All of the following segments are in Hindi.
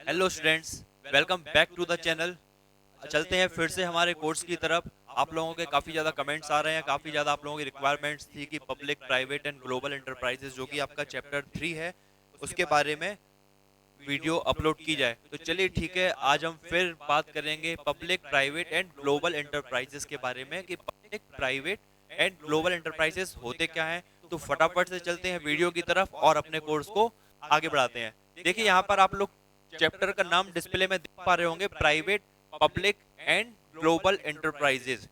Hello students, welcome back to the channel. चलते हैं फिर से हमारे कोर्स की तरफ। आप लोगों के काफ़ी ज़्यादा कमेंट्स आ रहे हैं, काफ़ी ज़्यादा आप लोगों की रिक्वायरमेंट्स थी कि public private and global enterprises जो कि आपका चैप्टर 3 है उसके बारे में वीडियो अपलोड की जाए। तो चलिए ठीक है, आज हम फिर बात करेंगे public private and global enterprises के बारे में कि public private and global enterprises होते क्या हैं। तो फटाफट से चलते हैं वीडियो की तरफ और अपने कोर्स को आगे बढ़ाते हैं। देखिए यहाँ पर आप लोग चैप्टर का नाम डिस्प्ले में देख पा रहे होंगे, private, public and global enterprises.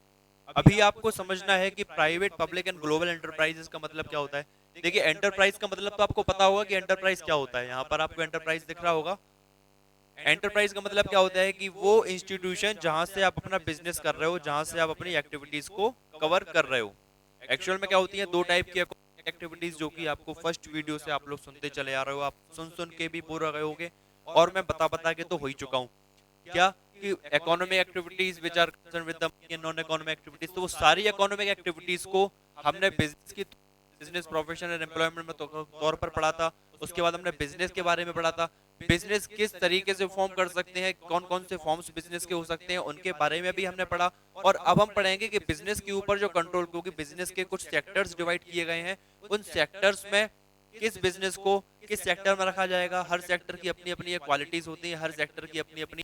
अभी आपको समझना है कि private, public and global enterprises का मतलब क्या होता है। देखिए एंटरप्राइज का मतलब तो आपको पता होगा कि एंटरप्राइज क्या होता है। यहाँ पर आपको एंटरप्राइज दिख रहा होगा। एंटरप्राइज का मतलब क्या होता है कि वो इंस्टीट्यूशन जहां से आप अपना बिजनेस कर रहे हो, जहां से आप अपनी एक्टिविटीज को कवर कर रहे हो। एक्चुअल में क्या होती है, दो टाइप की एक्टिविटीज जो कि आपको फर्स्ट वीडियो से आप लोग सुनते चले आ रहे हो, आप सुन सुन के भी बोर हो गए होगे और मैं बता बता के तो हो ही चुका हूँ। क्या कि economic activities which are concern with the non economic activities. तो वो सारी इकोनॉमिक एक्टिविटीज को हमने बिजनेस प्रोफेशन एंड एम्प्लॉयमेंट में तौर पर पढ़ा था। उसके बाद हमने बिजनेस के बारे में पढ़ा था, बिजनेस किस तरीके से फॉर्म कर सकते हैं, कौन कौन से फॉर्म्स बिजनेस के हो सकते हैं, उनके बारे में भी हमने पढ़ा। और अब हम पढ़ेंगे कि बिजनेस के ऊपर जो कंट्रोल, क्योंकि बिजनेस के कुछ सेक्टर्स डिवाइड किए गए हैं, उन सेक्टर्स में किस बिजनेस को किस सेक्टर में रखा जाएगा। हर सेक्टर की अपनी अपनी क्वालिटीज होती हैं, हर सेक्टर की अपनी अपनी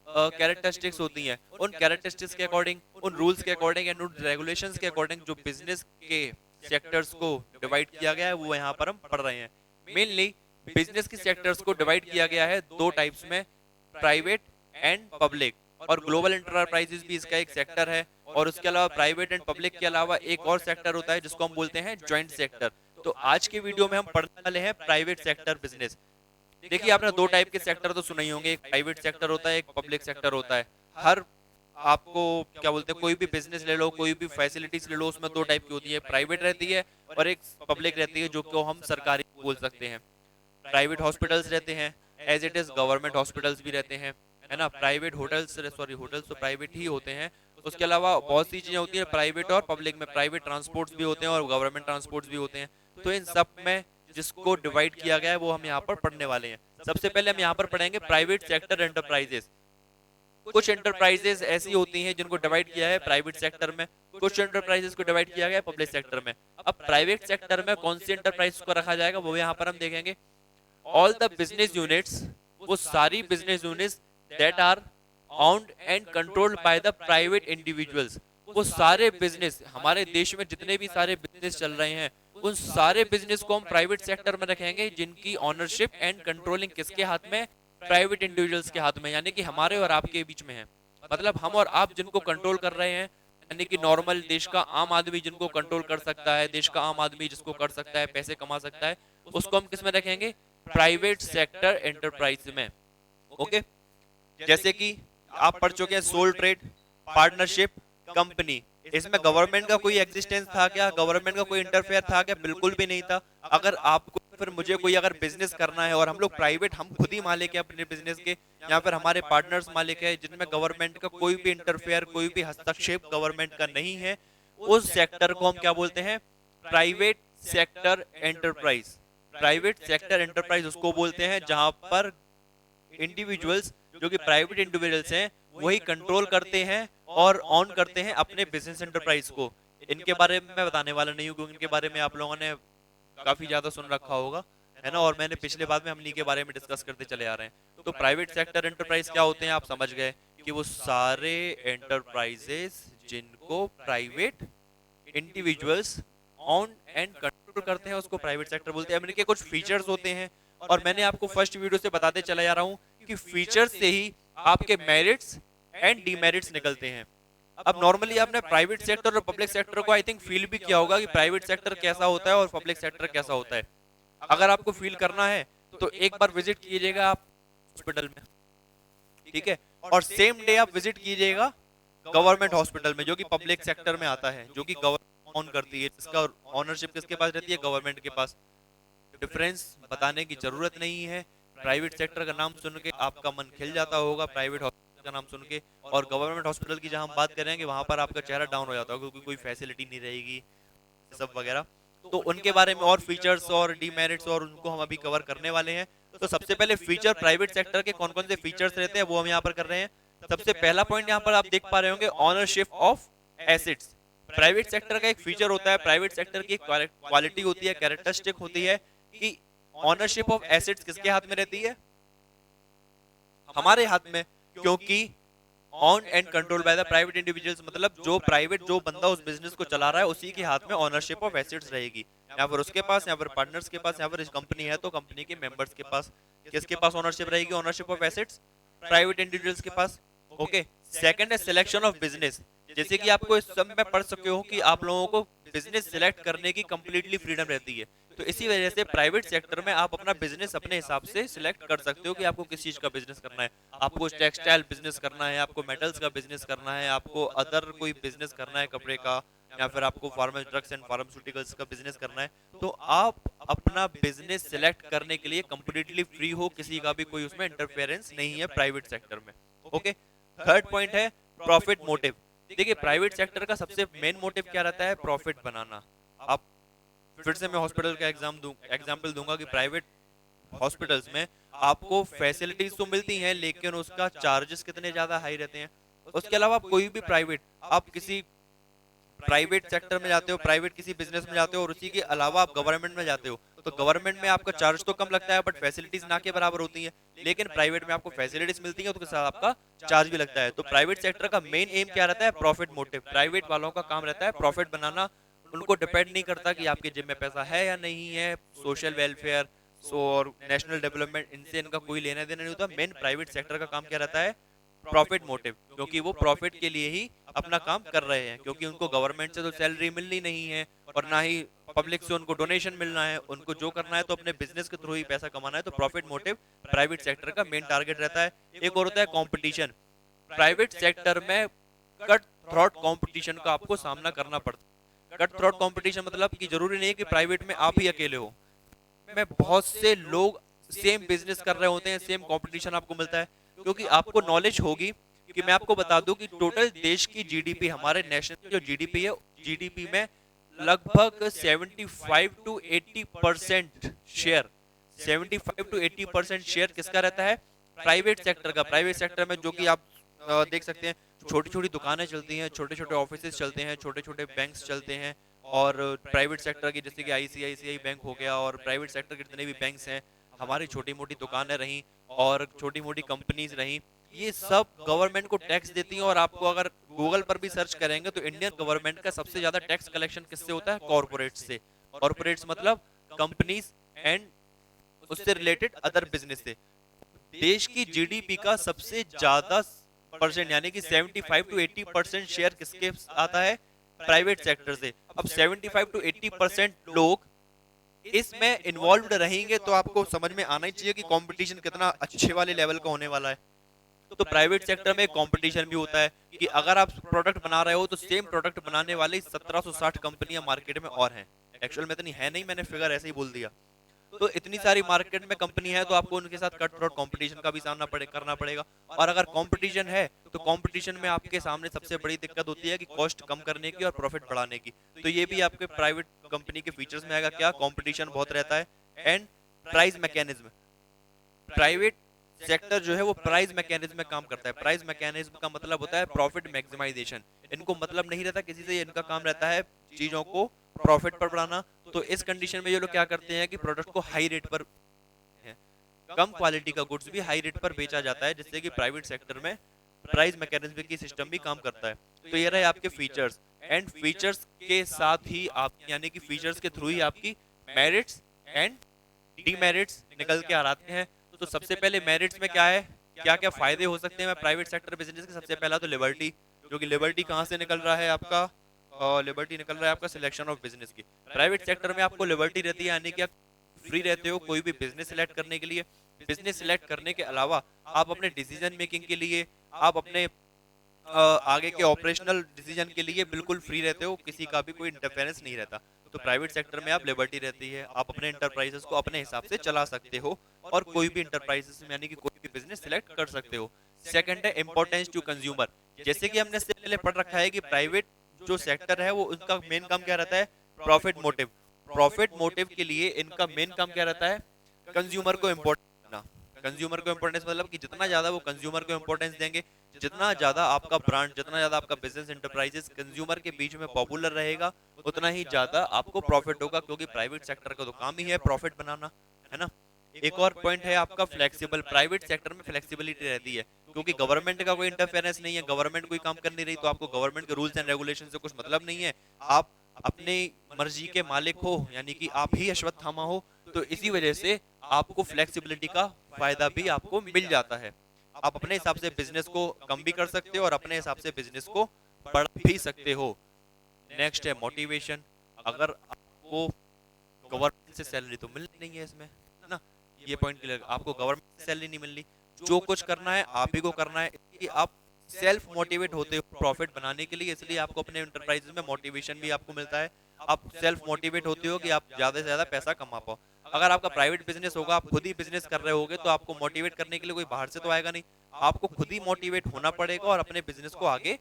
कैरेक्टरिस्टिक्स होती हैं। उन कैरेक्टरिस्टिक्स के अकॉर्डिंग, उन रूल्स के अकॉर्डिंग एंड उन रेगुलेशंस के अकॉर्डिंग जो बिजनेस के सेक्टर्स को डिवाइड किया गया है वो यहाँ पर हम पढ़ रहे हैं। मेनली बिजनेस के सेक्टर्स को डिवाइड किया गया है दो टाइप्स में, प्राइवेट एंड पब्लिक। और ग्लोबल एंटरप्राइजेस भी इसका एक सेक्टर है। और उसके अलावा प्राइवेट एंड पब्लिक के अलावा एक और सेक्टर होता है जिसको हम बोलते हैं ज्वाइंट सेक्टर। तो आज के वीडियो में हम पढ़ने वाले हैं प्राइवेट सेक्टर बिजनेस। देखिए आपने दो टाइप के सेक्टर तो सुने ही होंगे, एक प्राइवेट सेक्टर होता है, एक पब्लिक सेक्टर होता है। हर आपको क्या बोलते हैं, कोई भी बिजनेस ले लो, कोई भी फैसिलिटीज ले लो, उसमें दो टाइप की होती है, प्राइवेट रहती है और एक पब्लिक रहती है जो को हम सरकारी बोल सकते हैं। प्राइवेट हॉस्पिटल्स रहते हैं, as it is government hospitals भी रहते हैं, है ना। प्राइवेट होटल्स, सॉरी होटल्स तो प्राइवेट ही होते हैं। उसके अलावा बहुत सी चीजें होती है प्राइवेट और पब्लिक में, प्राइवेट ट्रांसपोर्ट्स भी होते हैं और गवर्नमेंट ट्रांसपोर्ट्स भी होते हैं। तो इन सब में जिसको डिवाइड किया गया है वो हम यहाँ पर पढ़ने वाले हैं। सबसे पहले हम यहाँ पर पढ़ेंगे प्राइवेट सेक्टर एंटरप्राइजेस। कुछ एंटरप्राइजेस ऐसी होती हैं जिनको डिवाइड किया है प्राइवेट सेक्टर में, कुछ एंटरप्राइजेस को डिवाइड किया गया है पब्लिक सेक्टर में। अब प्राइवेट सेक्टर में कौन सी एंटरप्राइज को रखा जाएगा वो यहाँ पर हम देखेंगे। ऑल द बिजनेस यूनिट्स, वो सारी business units that are owned and controlled by the private individuals. वो सारे बिजनेस, हमारे देश में जितने भी सारे बिजनेस चल रहे हैं, उन सारे बिजनेस को हम प्राइवेट सेक्टर में रखेंगे जिनकी ऑनरशिप एंड कंट्रोलिंग किसके हाथ में, प्राइवेट इंडिविजुअल्स के हाथ में, यानी कि हमारे और आपके बीच में है। मतलब हम और आप जिनको कंट्रोल कर रहे हैं, यानी कि नॉर्मल देश का आम आदमी जिनको कंट्रोल कर सकता है, देश का आम आदमी जिसको कर सकता है, पैसे कमा सकता है, उसको हम किस में रखेंगे, प्राइवेट सेक्टर एंटरप्राइज में। ओके, जैसे कि आप पढ़ चुके हैं सोल ट्रेड, पार्टनरशिप, कंपनी। इसमें गवर्नमेंट का कोई एग्जिस्टेंस था क्या, गवर्नमेंट का कोई इंटरफेयर था क्या, बिल्कुल भी नहीं था। अगर आपको फिर मुझे कोई अगर बिजनेस करना है और हम लोग प्राइवेट, हम खुद ही मालिक है अपने बिजनेस के, या फिर हमारे पार्टनर्स मालिक है जिनमें गवर्नमेंट का कोई भी इंटरफेयर, कोई भी हस्तक्षेप गवर्नमेंट का नहीं है, उस सेक्टर को हम क्या बोलते हैं, private sector enterprise. Private sector enterprise उसको बोलते हैं जहां पर इंडिविजुअल्स, जो कि प्राइवेट इंडिविजुअल्स हैं, वही कंट्रोल करते हैं और ऑन करते हैं अपने बिजनेस एंटरप्राइज को। इनके बारे में मैं बताने वाला नहीं हूँ क्योंकि इनके बारे में आप लोगों ने काफी ज्यादा सुन रखा होगा, है ना। और मैंने पिछले बाद में हम इन्हीं के बारे में डिस्कस करते चले आ रहे हैं। तो प्राइवेट सेक्टर एंटरप्राइज क्या होते हैं, आप समझ गए कि वो सारे एंटरप्राइजेस जिनको private individuals on and control करते हैं उसको प्राइवेट सेक्टर बोलते हैं। इनके कुछ फीचर्स होते हैं और मैंने आपको फर्स्ट वीडियो से बताते चला जा रहा हूं कि फीचर्स से ही आपके मेरिट्स एंड डीमेरिट्स निकलते हैं। अब नॉर्मली आपने प्राइवेट सेक्टर और पब्लिक सेक्टर को आई थिंक फील भी किया होगा कि प्राइवेट सेक्टर कैसा होता है और पब्लिक सेक्टर कैसा होता है। अगर आपको फील करना है तो एक बार विजिट कीजिएगा आप हॉस्पिटल में, ठीक है, और सेम डे आप विजिट कीजिएगा गवर्नमेंट हॉस्पिटल में जो कि पब्लिक सेक्टर में आता है, जो कि गवर्नमेंट ऑन करती है, जिसका ऑनरशिप किसके पास रहती है, गवर्नमेंट के पास। डिफरेंस बताने की जरूरत नहीं है। प्राइवेट सेक्टर का नाम सुन के आपका मन खिल जाता होगा, प्राइवेट हॉस्पिटल का नाम सुन के। और गवर्नमेंट हॉस्पिटल की जहां हम बात करेंगे वहां पर आपका चेहरा डाउन हो जाता होगा क्योंकि कोई फैसिलिटी नहीं रहेगी, सब वगैरह। तो उनके बारे में और फीचर्स और डीमेरिट्स और उनको हम अभी कवर करने वाले हैं। तो सबसे पहले फीचर प्राइवेट सेक्टर के कौन कौन से फीचर्स रहते हैं वो हम यहाँ पर कर रहे हैं। सबसे पहला पॉइंट यहाँ पर आप देख पा रहे होंगे, ownership of assets. Private sector का एक फीचर होता है, प्राइवेट सेक्टर की क्वालिटी होती है, कैरेक्टरिस्टिक होती है कि ऑनरशिप ऑफ एसेट्स किसके हाथ में रहती है? हमारे हाथ में, क्योंकि on and control by the private individuals, मतलब जो बंदा उस बिजनेस को चला रहा है उसी के हाथ में ऑनरशिप ऑफ एसेट्स रहेगी। यहाँ पर उसके पास, यहाँ पर पार्टनर्स के पास, यहाँ पर इस कंपनी है तो कंपनी के मेंबर्स के पास किसके पास ऑनरशिप रहेगी? Ownership of assets private individuals के पास। ओके, सेकंड है सिलेक्शन ऑफ बिजनेस। जैसे कि आपको इस सब में पढ़ सके हो कि आप लोगों को बिजनेस सिलेक्ट करने की कंप्लीटली फ्रीडम रहती है, तो इसी वजह से प्राइवेट सेक्टर में आप अपना बिजनेस अपने हिसाब से सिलेक्ट कर सकते हो कि आपको किस चीज का बिजनेस करना है। आपको टेक्सटाइल बिजनेस करना है, आपको मेटल्स का बिजनेस करना है, आपको अदर कोई बिजनेस करना है कपड़े का, या फिर आपको फार्मा ड्रग्स एंड फार्मास्यूटिकल्स का बिजनेस करना है, तो आप अपना बिजनेस सिलेक्ट करने के लिए कंप्लीटली फ्री हो, किसी का भी कोई उसमें इंटरफेरेंस नहीं है प्राइवेट सेक्टर में। ओके, थर्ड पॉइंट है प्रॉफिट मोटिव। देखिए प्राइवेट सेक्टर का सबसे मेन मोटिव क्या रहता है? प्रॉफिट बनाना। आप फिर से मैं हॉस्पिटल का एग्जाम्पल दूंगा कि प्राइवेट हॉस्पिटल्स में आपको फैसिलिटीज तो मिलती हैं लेकिन उसका चार्जेस कितने ज्यादा हाई रहते हैं। उसके अलावा आप कोई भी आप किसी प्राइवेट सेक्टर में जाते हो, प्राइवेट किसी बिजनेस में जाते हो और उसी के अलावा आप गवर्नमेंट में जाते हो, तो गवर्नमेंट में आपका चार्ज तो कम लगता है बट फैसिलिटीज ना के बराबर होती हैं, लेकिन प्राइवेट में आपको फैसिलिटीज मिलती हैं तो उसके साथ आपका चार्ज भी लगता है। तो प्राइवेट सेक्टर का मेन एम क्या रहता है? Profit motive. प्राइवेट वालों का काम रहता है प्रॉफिट बनाना, उनको डिपेंड नहीं करता कि आपके जेब में पैसा है या नहीं है, सोशल वेलफेयर और नेशनल डेवलपमेंट, इनसे इनका कोई लेना देना नहीं होता। मेन प्राइवेट सेक्टर का काम क्या रहता है? प्रॉफिट मोटिव, क्योंकि वो प्रॉफिट के लिए ही अपना काम कर रहे हैं, क्योंकि उनको गवर्नमेंट से तो सैलरी मिलनी नहीं है और ना ही पब्लिक से उनको डोनेशन मिलना है, उनको जो करना है तो अपने बिजनेस के थ्रू ही पैसा कमाना है। तो प्रॉफिट मोटिव प्राइवेट सेक्टर का मेन टारगेट रहता है। एक और होता है कंपटीशन। प्राइवेट सेक्टर में कट थ्रॉट कंपटीशन का आपको सामना करना पड़ता है। कट थ्रॉट कंपटीशन मतलब कि जरूरी नहीं है कि प्राइवेट में आप ही अकेले हो, में बहुत से लोग सेम बिजनेस कर रहे होते हैं, सेम कंपटीशन आपको मिलता है, क्योंकि आपको नॉलेज होगी कि मैं आपको बता दूं कि टोटल देश की जीडीपी, हमारे नेशनल जो जीडीपी है, जीडीपी में लगभग 75 टू 80% शेयर, 75 टू 80% शेयर किसका रहता है? प्राइवेट सेक्टर का। प्राइवेट सेक्टर में जो कि आप देख सकते हैं छोटी छोटी दुकानें चलती हैं, छोटे छोटे ऑफिस चलते हैं, छोटे छोटे बैंक्स चलते हैं, और प्राइवेट सेक्टर की जैसे कि आईसीआईसीआई बैंक हो गया, और प्राइवेट सेक्टर के जितने भी बैंक्स हैं, हमारी छोटी मोटी दुकानें रहीं और छोटी मोटी कंपनीज रहीं, ये सब गवर्नमेंट को टैक्स देती हैं। और आपको अगर गूगल पर भी सर्च करेंगे तो इंडियन गवर्नमेंट का सबसे ज्यादा टैक्स कलेक्शन किससे होता है? कॉर्पोरेट से। कॉर्पोरेट्स मतलब कंपनीज एंड उससे रिलेटेड अदर बिजनेस से। देश की जीडीपी का सबसे ज्यादा परसेंट यानी कि 75 टू 80% शेयर किसके आता है? प्राइवेट सेक्टर से। अब 75 टू 80% लोग इसमें इन्वॉल्व रहेंगे तो आपको समझ में आना ही चाहिए कि कंपटीशन कितना अच्छे वाले लेवल का होने वाला है। तो प्राइवेट सेक्टर में कंपटीशन भी होता है कि अगर आप प्रोडक्ट बना रहे हो तो सेम प्रोडक्ट बनाने वाली 1760 कंपनियां मार्केट में और हैं। एक्चुअल में इतनी है नहीं, मैंने फिगर ऐसे ही बोल दिया। तो इतनी सारी मार्केट में कंपनी है तो आपको उनके साथ कट थ्रोट कंपटीशन का भी सामना करना पड़ेगा। और अगर कंपटीशन है तो कंपटीशन में आपके सामने सबसे बड़ी दिक्कत होती है कि कॉस्ट कम करने की और प्रॉफिट बढ़ाने की। तो ये भी आपके प्राइवेट कंपनी के फीचर्स में आएगा। क्या? कंपटीशन बहुत रहता है and price mechanism. Private sector जो है वो प्राइस मैकेनिज्म में काम करता है। प्राइस मैकेनिज्म का मतलब होता है प्रॉफिट मैक्सिमाइजेशन। इनको मतलब नहीं रहता किसी से, इनका काम रहता है चीजों को प्रॉफिट पर बढ़ाना। तो इस कंडीशन में ये लोग क्या करते हैं कि प्रोडक्ट को हाई रेट पर, कम क्वालिटी का गुड्स भी हाई रेट पर बेचा जाता है, जिससे कि प्राइवेट सेक्टर में प्राइस मैकेनिज्म की सिस्टम भी काम करता है। तो ये रहे आपके फीचर्स, एंड फीचर्स के साथ ही आप यानी कि फीचर्स के थ्रू ही आपकी मेरिट्स एंड डीमेरिट्स निकल के आ आते हैं। तो सबसे पहले मेरिट्स में क्या है, क्या क्या फायदे हो सकते हैं प्राइवेट सेक्टर बिजनेस के? सबसे पहला तो लिबर्टी, जो कि लिबर्टी कहाँ से निकल रहा है आपका? लिबर्टी निकल रहा है आपका सिलेक्शन ऑफ बिजनेस की। प्राइवेट सेक्टर में आपको लिबर्टी रहती है, यानी कि आप फ्री रहते हो कोई भी बिजनेस सिलेक्ट करने के लिए। बिजनेस सिलेक्ट करने के अलावा आप अपने डिसीजन मेकिंग के लिए, आप अपने आगे के ऑपरेशनल डिसीजन के लिए बिल्कुल फ्री रहते हो, किसी का भी कोई इंटरफेरेंस नहीं रहता। तो प्राइवेट सेक्टर में आप लिबर्टी रहती है, आप अपने इंटरप्राइजेस को अपने हिसाब से चला सकते हो और कोई भी इंटरप्राइजेस में यानी कि कोई भी बिजनेस सिलेक्ट कर सकते हो। सेकंड है इंपॉर्टेंस टू कंज्यूमर। जैसे कि हमने इससे पहले पढ़ रखा है कि प्राइवेट जो सेक्टर है वो उनका मेन काम क्या रहता है? Profit motive. प्रॉफिट मोटिव के लिए इनका मेन काम क्या रहता है? कंज्यूमर को इम्पोर्ट, कंज्यूमर को इंपॉर्टेंस मतलब कि जितना ज्यादा वो कंज्यूमर को इंपॉर्टेंस देंगे, जितना ज्यादा आपका ब्रांड, जितना ज्यादा आपका बिजनेस इंटरप्राइजेस कंज्यूमर के बीच में पॉपुलर रहेगा, उतना ही ज्यादा आपको प्रॉफिट होगा, क्योंकि प्राइवेट सेक्टर का तो काम ही है प्रॉफिट बनाना, है ना। एक और पॉइंट है आपका फ्लेक्सिबल। प्राइवेट सेक्टर में फ्लेक्सिबिलिटी रहती है, क्योंकि गवर्नमेंट का कोई इंटरफेरेंस नहीं है, गवर्नमेंट कोई काम कर नहीं रही, तो आपको गवर्नमेंट के रूल्स एंड रेगुलेशन से कुछ मतलब नहीं है। आप अपने मर्जी के मालिक हो, यानी कि आप ही अश्वत्थामा हो, तो इसी वजह से आपको फ्लेक्सिबिलिटी का फायदा भी आपको मिल जाता है। आप अपने हिसाब से बिजनेस को कम भी कर सकते हो और अपने हिसाब से बिजनेस को बढ़ा भी सकते हो। नेक्स्ट है मोटिवेशन। अगर आपको गवर्नमेंट से सैलरी तो मिल नहीं है इसमें, है ना, ये पॉइंट क्लियर। आपको गवर्नमेंट से सैलरी नहीं मिल रही, जो कुछ करना है आप ही को करना है, कि आप सेल्फ मोटिवेट होते हो प्रॉफिट बनाने के लिए, इसलिए आपको अपने एंटरप्राइजेस में मोटिवेशन भी आपको मिलता है। आप सेल्फ मोटिवेट होते हो कि आप ज्यादा से ज्यादा पैसा कमा पाओ। अगर आपका प्राइवेट बिजनेस होगा, आप खुद ही बिजनेस कर रहे होगे, तो आपको मोटिवेट करने के लिए कोई बाहर से तो आएगा नहीं, आपको खुद ही मोटिवेट होना पड़ेगा और अपने बिजनेस को आगे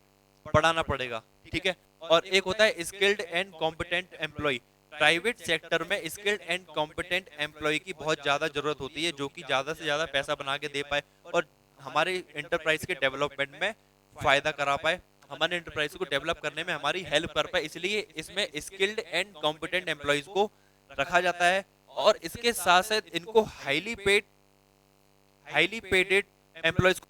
बढ़ाना पड़ेगा, ठीक है। और एक होता है skilled and competent employ. Private sector में स्किल्ड एंड कॉम्पिटेंट एम्प्लॉय की बहुत ज्यादा जरूरत होती है, जो कि ज्यादा से ज्यादा पैसा बना के दे पाए और हमारे एंटरप्राइज के डेवलपमेंट में फायदा करा पाए, हमारे एंटरप्राइज को डेवलप करने में हमारी हेल्प कर पाए। इसलिए इसमें स्किल्ड एंड कॉम्पिटेंट एम्प्लॉयज को रखा जाता है, और इसके साथ साथ इनको हाईली पेडेड एम्प्लॉयज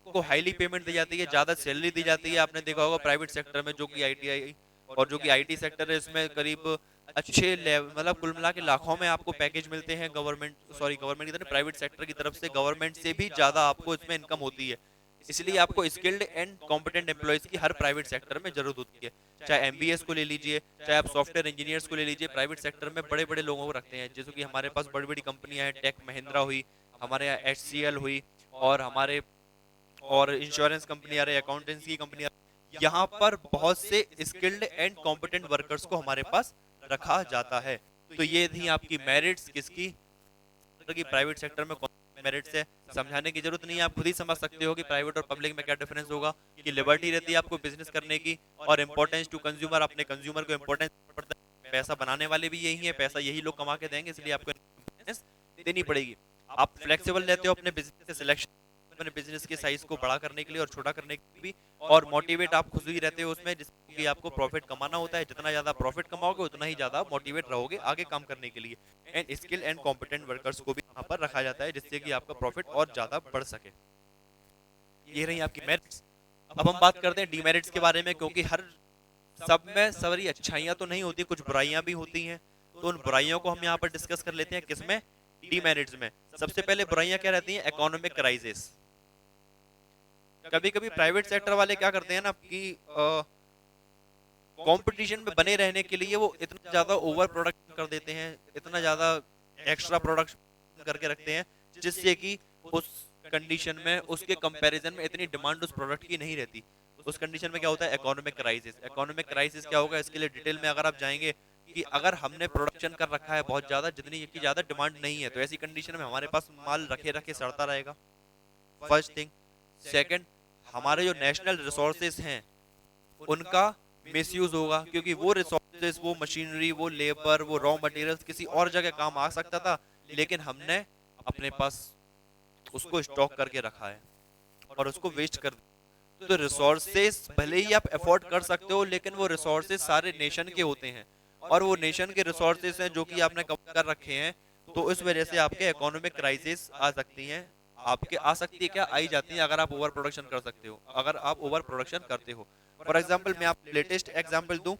को हाईली पेमेंट दी जाती है, ज्यादा सैलरी दी जाती है। आपने देखा होगा प्राइवेट सेक्टर में, जो कि आईटीआई और जो कि आईटी सेक्टर है, इसमें करीब अच्छे लेवल, मतलब कुल मिला के लाखों में आपको पैकेज मिलते हैं। गवर्नमेंट की तरफ, प्राइवेट सेक्टर की तरफ से गवर्नमेंट से भी ज्यादा आपको इसमें इनकम होती है। इसलिए आपको स्किल्ड एंड कॉम्पिटेंट एम्प्लॉयज की हर प्राइवेट सेक्टर में जरूरत होती है। चाहे एमबीएस को ले लीजिए, चाहे आप सॉफ्टवेयर इंजीनियर्स को ले लीजिए, प्राइवेट सेक्टर में बड़े बड़े लोगों को रखते हैं। जैसे कि हमारे पास बड़ी बड़ी कंपनियां हैं, टेक महिंद्रा हुई, हमारे यहाँ HCL हुई, और हमारे और इंश्योरेंस कंपनी आ रही, अकाउंटेंसी की कंपनी, यहाँ पर बहुत से स्किल्ड एंड कॉम्पिटेंट वर्कर्स को हमारे पास रखा जाता है। तो ये थी आपकी मेरिट्स, किसकी की प्राइवेट सेक्टर में कौन मेरिट्स है, समझाने की जरूरत नहीं है, आप खुद ही समझ सकते हो कि प्राइवेट और पब्लिक में क्या डिफरेंस होगा। कि लिबर्टी रहती है आपको बिजनेस करने की, और इंपॉर्टेंस टू कंज्यूमर, अपने कंज्यूमर को इंपॉर्टेंस पड़ता है। पैसा बनाने वाले भी यही है, पैसा यही लोग कमा के देंगे, इसलिए आपको इंपॉर्टेंस देनी पड़ेगी। आप फ्लेक्सिबल रहते हो अपने बिजनेस के सिलेक्शन, अपने बिजनेस के साइज को बड़ा करने के लिए और छोटा करने के लिए भी, और मोटिवेट आप खुद ही रहते हो उसमें, जिसकी आपको प्रॉफिट कमाना होता है। जितना ज्यादा प्रॉफिट कमाओगे उतना ही ज्यादा मोटिवेट रहोगे आगे काम करने के लिए। And skill and competent workers को भी यहाँ पर रखा जाता है, जिससे कि आपका प्रॉफिट और ज्यादा बढ़ सके। ये रही आपकी मेरिट्स। अब हम बात करते हैं डीमेरिट्स के बारे में, क्योंकि हर सब में सारी अच्छाइयां तो नहीं होती, कुछ बुराइयां भी होती हैं। तो उन बुराइयों को हम यहाँ पर डिस्कस कर लेते हैं। किसमें? डीमेरिट्स में। सबसे पहले बुराइयां क्या रहती हैं? Economic crisis. कभी कभी प्राइवेट सेक्टर वाले क्या करते हैं ना, कि कंपटीशन में बने रहने के लिए वो इतना ज्यादा ओवर प्रोडक्शन कर देते हैं, इतना ज्यादा एक्स्ट्रा प्रोडक्शन करके रखते हैं, जिससे कि उस कंडीशन में, उसके कंपैरिजन में इतनी डिमांड उस प्रोडक्ट की नहीं रहती। उस कंडीशन में क्या होता है? Economic crisis. इकोनॉमिक क्राइसिस क्या होगा, इसके लिए डिटेल में अगर आप जाएंगे, कि अगर हमने प्रोडक्शन कर रखा है बहुत ज्यादा, जितनी की ज्यादा डिमांड नहीं है, तो ऐसी कंडीशन में हमारे पास माल रखे रखे सड़ता रहेगा, फर्स्ट थिंग। सेकंड, हमारे जो नेशनल रिसोर्सेज हैं उनका मिसयूज होगा, क्योंकि वो रिसोर्सेज, वो मशीनरी, वो लेबर, वो रॉ मटेरियल्स किसी और जगह काम आ सकता था, लेकिन हमने अपने पास उसको स्टॉक करके रखा है और उसको वेस्ट कर दिया। तो रिसोर्सेज भले ही आप अफोर्ड कर सकते हो, लेकिन वो रिसोर्सेज सारे नेशन के होते हैं, और वो नेशन के रिसोर्सेज हैं जो कि आपने कम कर रखे हैं। तो इस वजह से आपके इकोनॉमिक क्राइसिस आ सकती हैं। आपके आ सकती है क्या? आई जाती है, अगर आप ओवर प्रोडक्शन कर सकते हो, अगर आप ओवर प्रोडक्शन करते हो। फॉर एग्जाम्पल, मैं आप लेटेस्ट एग्जाम्पल दूं,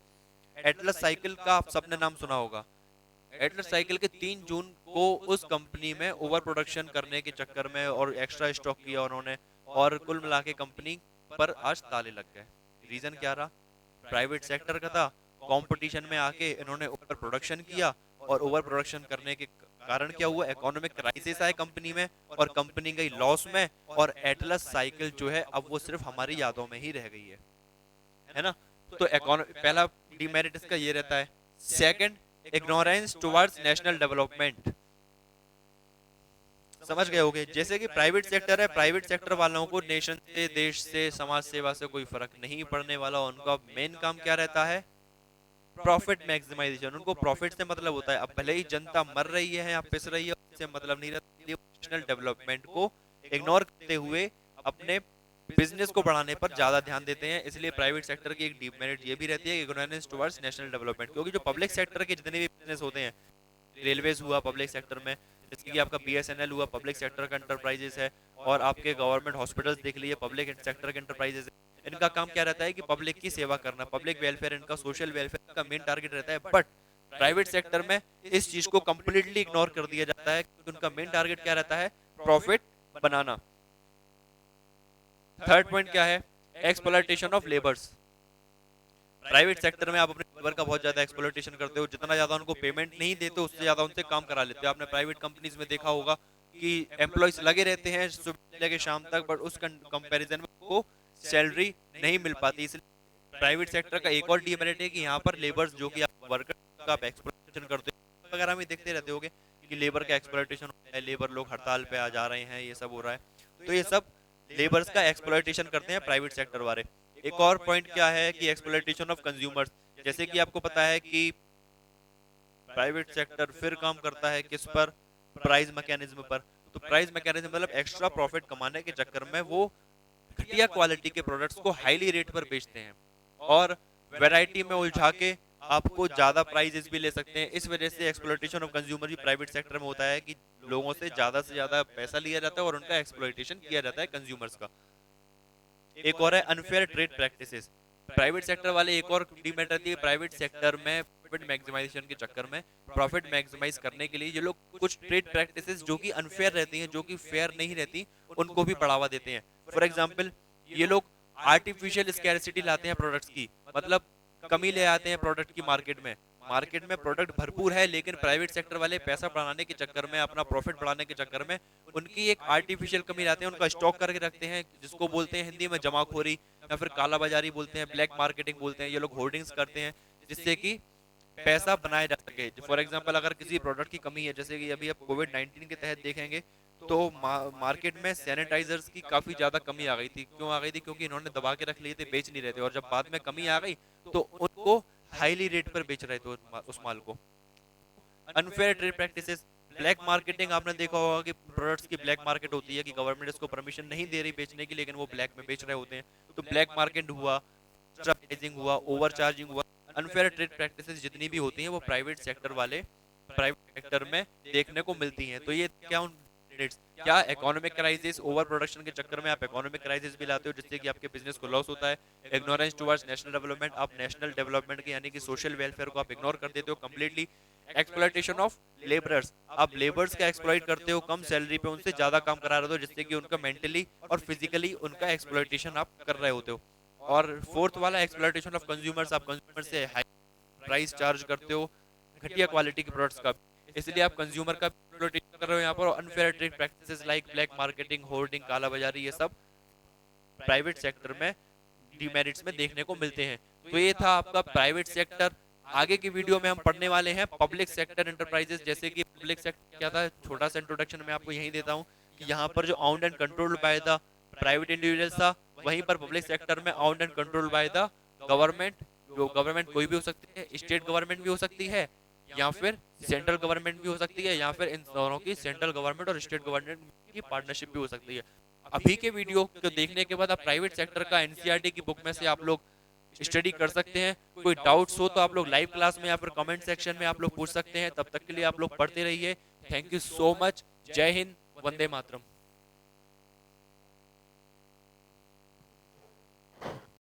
एटलस साइकिल का आप सबने नाम सुना होगा। एटलस साइकिल के 3 जून को उस कंपनी में ओवर प्रोडक्शन करने के चक्कर में और एक्स्ट्रा स्टॉक किया उन्होंने, और कुल मिला के कंपनी पर आज ताले लग गए। रीजन क्या रहा? प्राइवेट सेक्टर का था, कंपटीशन में आके इन्होंने ओवर प्रोडक्शन किया, और ओवर प्रोडक्शन करने के कारण क्या हुआ? इकोनॉमिक क्राइसिस आए कंपनी में, और कंपनी गई लॉस में, और एटलस साइकिल जो है अब वो सिर्फ हमारी यादों में ही रह गई है ना। तो पहला डीमेरिट इसका ये रहता है। Second, ignorance towards national development. समझ गए होगे, जैसे कि प्राइवेट सेक्टर है, प्राइवेट सेक्टर वालों को नेशन से, देश से, समाज सेवा से कोई फर्क नहीं पड़ने वाला। उनका मेन काम क्या रहता है? Profit maximisation. उनको प्रॉफिट से मतलब होता है। अब भले ही जनता मर रही है या पिस रही है, उससे मतलब नहीं रहता, नेशनल डेवलपमेंट को इग्नोर करते हुए अपने बिजनेस को बढ़ाने पर ज्यादा ध्यान देते हैं। इसलिए प्राइवेट सेक्टर की एक डीमेरिट ये भी रहती है, इग्नोरेंस टुवर्ड्स नेशनल डेवलपमेंट, क्योंकि जो पब्लिक सेक्टर के जितने भी बिजनेस होते हैं, रेलवेज हुआ पब्लिक सेक्टर में, जैसे कि आपका बीएसएनएल हुआ पब्लिक सेक्टर का एंटरप्राइजेस है, और आपके गवर्नमेंट हॉस्पिटल्स देख लीजिए पब्लिक सेक्टर के एंटरप्राइजेस है। इनका काम क्या रहता है कि पब्लिक की सेवा करना, पब्लिक वेलफेयर, इनका सोशल वेलफेयर का मेन टारगेट रहता है। बट प्राइवेट सेक्टर में इस चीज को कंप्लीटली इग्नोर कर दिया जाता है, क्योंकि उनका मेन टारगेट क्या रहता है, प्रॉफिट बनाना। थर्ड पॉइंट क्या है, exploitation of labours. Private sector में आप अपने लेबर का बहुत ज्यादा एक्सप्लॉयटेशन करते हो, जितना ज्यादा उनको पेमेंट नहीं देते उससे ज्यादा उनसे काम करा लेते हो। आपने प्राइवेट कंपनीज में देखा होगा कि एम्प्लॉयज लगे रहते हैं सुबह से लेकर शाम तक, बट उस कंपैरिजन में उनको सैलरी नहीं मिल पाती। इसलिए प्राइवेट सेक्टर का एक और डीमेरिट है कि यहाँ पर लेबर्स जो कि आप वर्कर का आप एक्सप्लॉयटेशन करते हो वगैरह में देखते रहते होगे कि लेबर का एक्सप्लॉयटेशन होता है, लेबर लोग हड़ताल पे आ जा रहे हैं, ये सब हो रहा है। तो ये सब लेबर्स का एक्सप्लॉयटेशन करते हैं प्राइवेट सेक्टर वाले। एक और पॉइंट क्या है कि एक्सप्लॉयटेशन ऑफ कंज्यूमर्स। जैसे कि आपको पता है कि प्राइवेट सेक्टर फिर काम करता है किस पर, प्राइस मैकेनिज्म पर। तो प्राइस मैकेनिज्म मतलब एक्स्ट्रा प्रॉफिट कमाने के चक्कर में वो घटिया क्वालिटी के प्रोडक्ट्स को हाईली रेट पर बेचते हैं और वैरायटी में उलझा के आपको ज्यादा प्राइजेस भी ले सकते हैं। इस वजह से एक्सप्लॉयटेशन ऑफ कंज्यूमर भी प्राइवेट सेक्टर में होता है कि लोगों से ज्यादा पैसा लिया जाता है और उनका एक्सप्लॉयटेशन किया जाता है कंज्यूमर्स का। एक और है unfair trade practices. Private sector वाले एक और डीमेरिट रहती है प्राइवेट सेक्टर में, प्रॉफिट मैक्सिमाइजेशन के चक्कर में प्रॉफिट मैक्सिमाइज करने के लिए ये लोग कुछ ट्रेड प्रैक्टिसेस जो कि अनफेयर रहती हैं, जो कि फेयर नहीं रहती, उनको भी बढ़ावा देते हैं। फॉर एग्जांपल ये लोग आर्टिफिशियल स्कैरसिटी लाते हैं प्रोडक्ट्स की, मतलब कमी ले आते हैं प्रोडक्ट की मार्केट में प्रोडक्ट भरपूर है, लेकिन प्राइवेट सेक्टर वाले पैसा बढ़ाने के चक्कर में, अपना प्रॉफिट बढ़ाने के चक्कर में उनकी एक आर्टिफिशियल कमी लाते हैं, उनका स्टॉक करके रखते हैं, जिसको बोलते हैं हिंदी में जमाखोरी या फिर काला बाजारी बोलते हैं, ब्लैक मार्केटिंग बोलते हैं। ये लोग होर्डिंग्स करते हैं जिससे कि पैसा बनाया जा सके। फॉर एग्जाम्पल अगर किसी प्रोडक्ट की कमी है, जैसे कि अभी आप कोविड-19 के तहत देखेंगे तो मार्केट में सैनिटाइजर्स की काफी ज्यादा कमी आ गई थी। क्यों आ गई थी? क्योंकि इन्होंने दबा के रख लिए थे, बेच नहीं रहे थे, और जब बाद में कमी आ गई तो उनको हाईली रेट पर बेच रहे थे उस माल को। Unfair trade practices, black marketing, आपने देखा होगा कि प्रोडक्ट्स की ब्लैक मार्केट होती है कि गवर्नमेंट इसको परमिशन नहीं दे रही बेचने की, लेकिन वो ब्लैक में बेच रहे होते हैं। तो ब्लैक मार्केट हुआ, प्राइसिंग हुआ, ओवर चार्जिंग हुआ। अनफेयर ट्रेड प्रैक्टिसेस जितनी भी होती हैं वो प्राइवेट सेक्टर में देखने को मिलती हैं। तो ये क्या इकोनॉमिक क्राइसिस, ओवर प्रोडक्शन के चक्कर में आप इकोनॉमिक क्राइसिस भी लाते हो, जिससे कि आपके बिजनेस को लॉस होता है। इग्नोरेंस टुवर्ड्स नेशनल डेवलपमेंट, आप नेशनल डेवलपमेंट के यानी कि सोशल वेलफेयर को आप इग्नोर कर देते हो कंप्लीटली। एक्सप्लॉयटेशन ऑफ लेबरर्स, आप लेबर्स का एक्सप्लॉइट करते हो कम सैलरी पे, उनसे ज्यादा काम करा रहे हो, जिससे कि उनका मेंटली और फिजिकली उनका एक्सप्लॉयटेशन आप कर रहे होते हो। और फोर्थ वाला एक्सप्लॉयटेशन ऑफ कंज्यूमर्स, आप कंज्यूमर से हाई प्राइस चार्ज करते हो घटिया क्वालिटी के प्रोडक्ट्स का, इसलिए आप कंज्यूमर का एक्सप्लॉयटेशन कर रहे हो यहाँ पर। Unfair trade practices like black marketing, hoarding, काला बाजारी, ये सब प्राइवेट सेक्टर में डीमेरिट्स में देखने को मिलते हैं। तो ये था आपका प्राइवेट सेक्टर। आगे की वीडियो में हम पढ़ने वाले हैं पब्लिक सेक्टर एंटरप्राइजेस। जैसे कि पब्लिक सेक्टर क्या था, छोटा सा इंट्रोडक्शन मैं आपको यही देता हूँ कि यहाँ पर जो owned and controlled by the private individuals था, वहीं पर पब्लिक सेक्टर में owned and controlled by the government. जो गवर्नमेंट कोई भी हो सकती है, स्टेट गवर्नमेंट भी हो सकती है, या फिर सेंट्रल गवर्नमेंट भी हो सकती है, या फिर इन दोनों की सेंट्रल गवर्नमेंट और स्टेट गवर्नमेंट की पार्टनरशिप भी हो सकती है। अभी के वीडियो को देखने के बाद आप प्राइवेट सेक्टर का एनसीईआरटी की बुक में से आप लोग स्टडी कर सकते हैं। कोई डाउट्स हो तो आप लोग लाइव क्लास में या फिर कमेंट सेक्शन में आप लोग पूछ सकते हैं। तब तक के लिए आप लोग पढ़ते रहिए। Thank you so much. जय हिंद, वंदे मातरम।